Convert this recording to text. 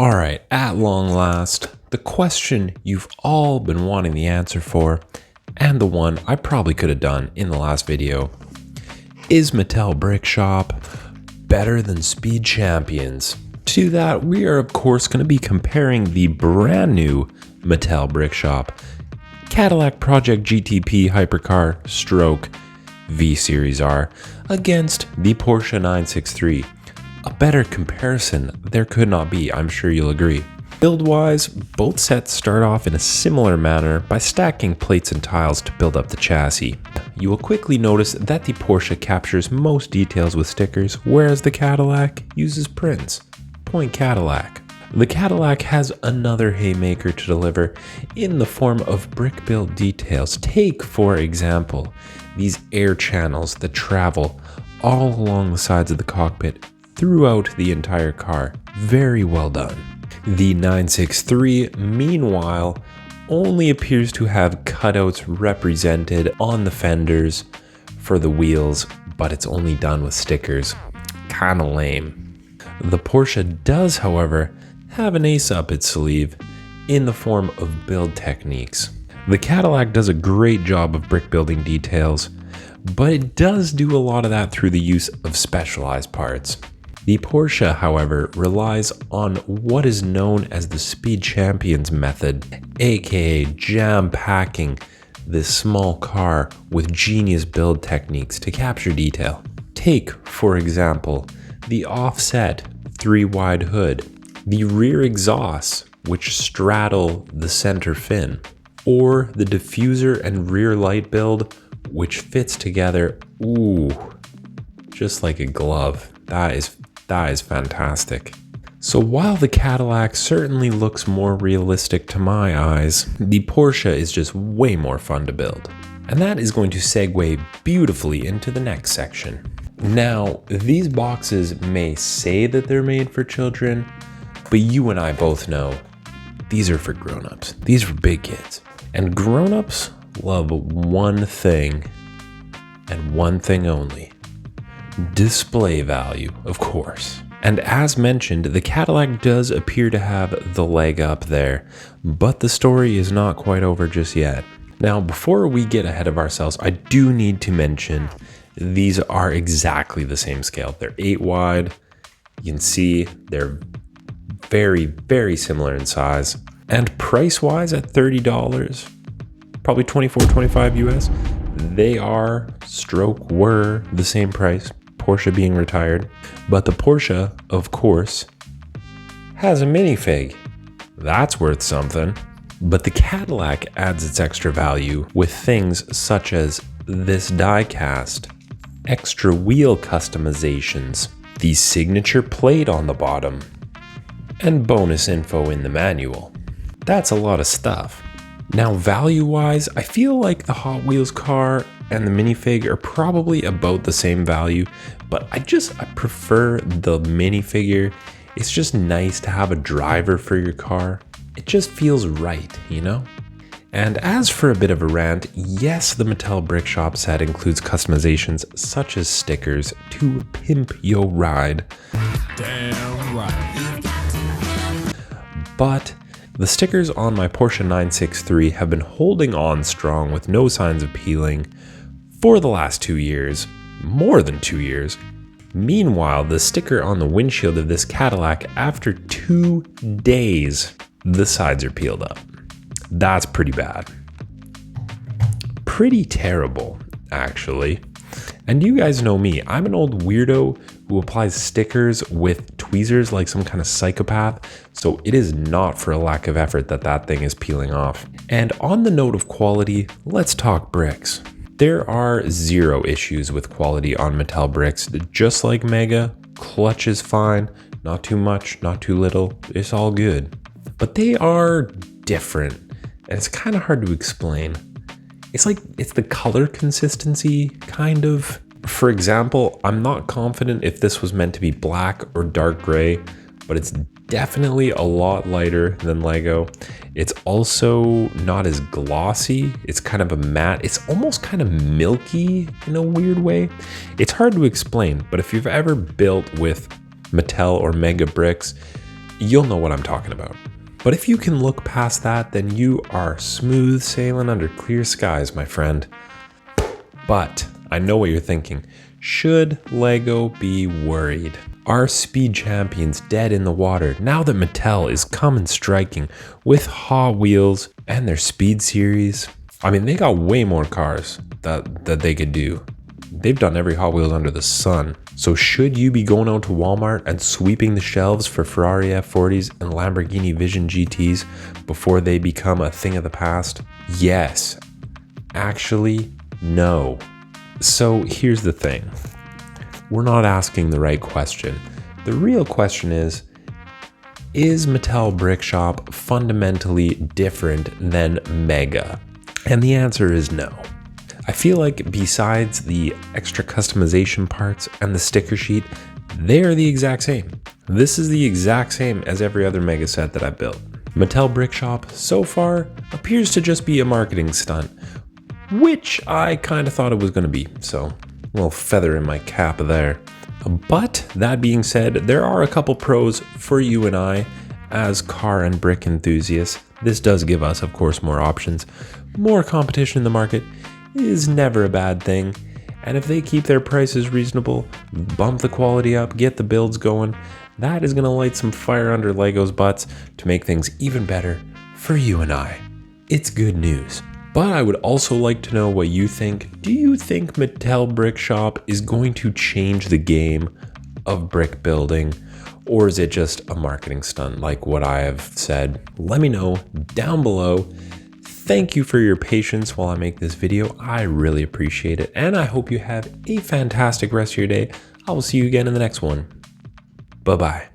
Alright, at long last, the question you've all been wanting the answer for, and the one I probably could have done in the last video. Is Mattel Brick Shop better than Speed Champions? To that, we are of course going to be comparing the brand new Mattel Brick Shop Cadillac Project GTP Hypercar Stroke v-series.r against the Porsche 963. A better comparison there could not be, I'm sure you'll agree. Build-wise, both sets start off in a similar manner by stacking plates and tiles to build up the chassis. You will quickly notice that the Porsche captures most details with stickers, whereas the Cadillac uses prints. Point Cadillac. The Cadillac has another haymaker to deliver in the form of brick build details. Take, for example, these air channels that travel all along the sides of the cockpit throughout the entire car. Very well done. The 963, meanwhile, only appears to have cutouts represented on the fenders for the wheels, but it's only done with stickers. Kinda lame. The Porsche does, however, have an ace up its sleeve in the form of build techniques. The Cadillac does a great job of brick building details, but it does do a lot of that through the use of specialized parts. The Porsche, however, relies on what is known as the Speed Champions method, aka jam-packing this small car with genius build techniques to capture detail. Take, for example, the offset 3-wide hood, the rear exhausts which straddle the center fin, or the diffuser and rear light build which fits together, just like a glove. That is fantastic. So while the Cadillac certainly looks more realistic to my eyes, the Porsche is just way more fun to build. And that is going to segue beautifully into the next section. Now, these boxes may say that they're made for children, but you and I both know these are for grown-ups. These are for big kids. And grown-ups love one thing and one thing only. Display value, of course. And as mentioned, the Cadillac does appear to have the leg up there, but the story is not quite over just yet. Now, before we get ahead of ourselves, I do need to mention these are exactly the same scale. They're 8 wide. You can see they're very, very similar in size. And price-wise at $30, probably $24, $25 US, they were the same price, Porsche being retired. But the Porsche, of course, has a minifig. That's worth something. But the Cadillac adds its extra value with things such as this die cast, extra wheel customizations, the signature plate on the bottom, and bonus info in the manual. That's a lot of stuff. Now, value-wise, I feel like the Hot Wheels car and the minifig are probably about the same value, but I prefer the minifigure. It's just nice to have a driver for your car. It just feels right, you know? And as for a bit of a rant, yes, the Mattel Brick Shop set includes customizations such as stickers to pimp your ride. Damn right. But the stickers on my Porsche 963 have been holding on strong with no signs of peeling for the last 2 years, more than 2 years. Meanwhile, the sticker on the windshield of this Cadillac, after 2 days, the sides are peeled up. That's pretty bad. Pretty terrible, actually. And you guys know me, I'm an old weirdo who applies stickers with tweezers like some kind of psychopath, so it is not for a lack of effort that thing is peeling off. And on the note of quality, let's talk bricks. There are 0 issues with quality on Mattel bricks, just like Mega. Clutch is fine, not too much, not too little, it's all good. But they are different, and it's kind of hard to explain. It's the color consistency, kind of. For example, I'm not confident if this was meant to be black or dark gray, but it's definitely a lot lighter than Lego. It's also not as glossy. It's kind of a matte. It's almost kind of milky in a weird way. It's hard to explain, but if you've ever built with Mattel or Mega bricks, you'll know what I'm talking about. But if you can look past that, then you are smooth sailing under clear skies, my friend. But I know what you're thinking. Should LEGO be worried? Are Speed Champions dead in the water now that Mattel is coming striking with Hot Wheels and their Speed series? I mean, they got way more cars that they could do. They've done every Hot Wheels under the sun. So should you be going out to Walmart and sweeping the shelves for Ferrari F40s and Lamborghini Vision GTs before they become a thing of the past? Yes. Actually, no. So here's the thing. We're not asking the right question. The real question is Mattel Brick Shop fundamentally different than Mega? And the answer is no. I feel like besides the extra customization parts and the sticker sheet, they are the exact same. This is the exact same as every other Mega set that I've built. Mattel Brick Shop so far appears to just be a marketing stunt, which I kind of thought it was going to be, so a little feather in my cap there. But that being said, there are a couple pros for you and I as car and brick enthusiasts. This does give us, of course, more options. More competition in the market is never a bad thing. And if they keep their prices reasonable, bump the quality up, get the builds going, that is going to light some fire under LEGO's butts to make things even better for you and I. It's good news. But I would also like to know what you think. Do you think Mattel Brick Shop is going to change the game of brick building? Or is it just a marketing stunt like what I have said? Let me know down below. Thank you for your patience while I make this video. I really appreciate it. And I hope you have a fantastic rest of your day. I will see you again in the next one. Bye-bye.